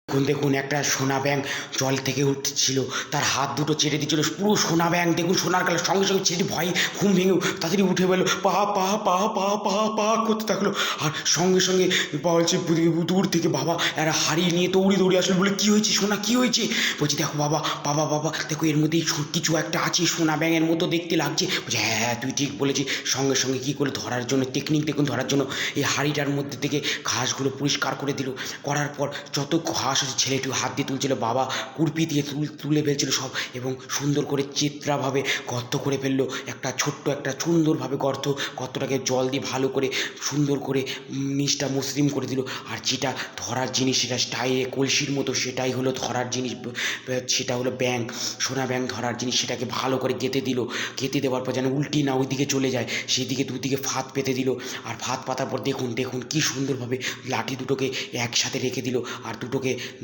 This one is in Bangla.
দেখুন দেখুন একটা সোনা ব্যাঙ জল থেকে উঠছিল, তার হাত দুটো চেটে দিচ্ছিল, পুরো সোনা ব্যাঙ দেখুন সোনার কালার। সঙ্গে সঙ্গে ছেলেটি ভয়ে ঘুম ভেঙে তাড়াতাড়ি উঠে পেলো, পা পা পা পা পা পা করতে থাকলো। আর সঙ্গে সঙ্গে বলছে দূর থেকে বাবা একটা হাড়ি নিয়ে দৌড়ে দৌড়ে আসলো, বলে কী হয়েছে সোনা, কী হয়েছে? বলছি দেখো বাবা, বাবা বাবা দেখো এর মধ্যেই কিছু একটা আছে, সোনা ব্যাঙের মতো দেখতে লাগছে। বলছে হ্যাঁ হ্যাঁ তুই ঠিক বলেছিস। সঙ্গে সঙ্গে কী করে ধরার জন্য টেকনিক দেখুন, ধরার জন্য এই হাঁড়িটার মধ্যে থেকে ঘাসগুলো পরিষ্কার করে দিল। করার পর যত ঘাস আছে ছেলেটি হাত দিয়ে তুলছিল, বাবা কুড়পি দিয়ে তুলে ফেলছিল সব, এবং সুন্দর করে চিত্রাভাবে গর্ত করে ফেললো, একটা ছোট্ট একটা সুন্দরভাবে গর্তটাকে জল দিয়ে ভালো করে সুন্দর করে নিচটা মসৃণ করে দিল। আর যেটা ধরার জিনিস সেটা স্টাইলে কলসির মতো, সেটাই হলো ধরার জিনিস, সেটা হলো ব্যাঙ, সোনা ব্যাঙ ধরার জিনিস। সেটাকে ভালো করে গেঁথে দিল, গেঁথে দেওয়ার পর যেন উল্টি না ওইদিকে চলে যায়, সেদিকে দুদিকে ফাঁদ পেতে দিল। আর ফাঁদ পাতার পর দেখুন দেখুন কী সুন্দরভাবে লাঠি দুটোকে একসাথে রেখে দিল, আর দুটোকে